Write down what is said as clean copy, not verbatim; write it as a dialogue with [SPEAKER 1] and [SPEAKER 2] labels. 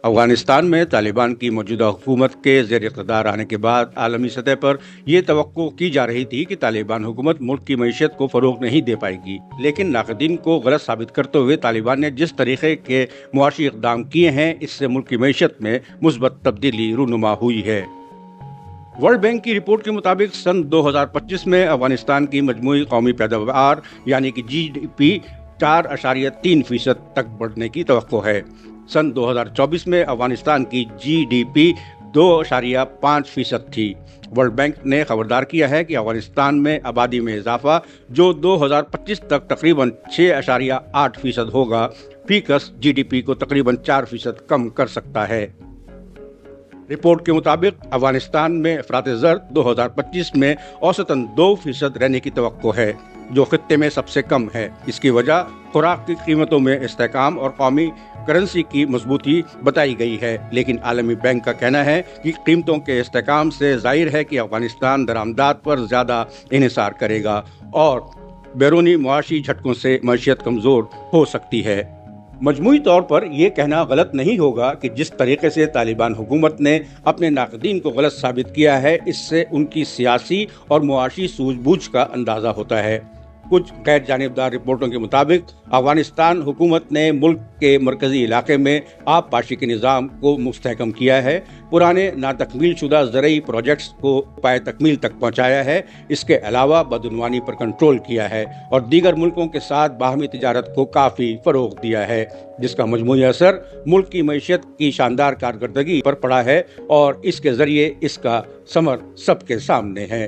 [SPEAKER 1] افغانستان میں طالبان کی موجودہ حکومت کے زیر اقتدار آنے کے بعد عالمی سطح پر یہ توقع کی جا رہی تھی کہ طالبان حکومت ملک کی معیشت کو فروغ نہیں دے پائے گی، لیکن ناقدین کو غلط ثابت کرتے ہوئے طالبان نے جس طریقے کے معاشی اقدام کیے ہیں، اس سے ملک کی معیشت میں مثبت تبدیلی رونما ہوئی ہے۔ ورلڈ بینک کی رپورٹ کے مطابق سن 2025 میں افغانستان کی مجموعی قومی پیداوار یعنی کہ GDP 4.3% تک بڑھنے کی توقع ہے۔ سن 2024 میں افغانستان کی GDP 2.5% تھی۔ ورلڈ بینک نے خبردار کیا ہے کہ افغانستان میں آبادی میں اضافہ جو 2025 تک تقریباً 6.8% ہوگا، فی کس GDP کو تقریباً 4% کم کر سکتا ہے۔ رپورٹ کے مطابق افغانستان میں افراط زر 2025 میں اوسطاً 2% رہنے کی توقع ہے، جو خطے میں سب سے کم ہے۔ اس کی وجہ خوراک کی قیمتوں میں استحکام اور قومی کرنسی کی مضبوطی بتائی گئی ہے، لیکن عالمی بینک کا کہنا ہے کہ قیمتوں کے استحکام سے ظاہر ہے کہ افغانستان درآمدات پر زیادہ انحصار کرے گا اور بیرونی معاشی جھٹکوں سے معیشت کمزور ہو سکتی ہے۔ مجموعی طور پر یہ کہنا غلط نہیں ہوگا کہ جس طریقے سے طالبان حکومت نے اپنے ناقدین کو غلط ثابت کیا ہے، اس سے ان کی سیاسی اور معاشی سوجھ بوجھ کا اندازہ ہوتا ہے۔ کچھ غیر جانبدار رپورٹوں کے مطابق افغانستان حکومت نے ملک کے مرکزی علاقے میں آب پاشی کے نظام کو مستحکم کیا ہے، پرانے ناتکمیل شدہ زرعی پروجیکٹس کو پائے تکمیل تک پہنچایا ہے، اس کے علاوہ بدعنوانی پر کنٹرول کیا ہے اور دیگر ملکوں کے ساتھ باہمی تجارت کو کافی فروغ دیا ہے، جس کا مجموعی اثر ملک کی معیشت کی شاندار کارکردگی پر پڑا ہے اور اس کے ذریعے اس کا ثمر سب کے سامنے ہے۔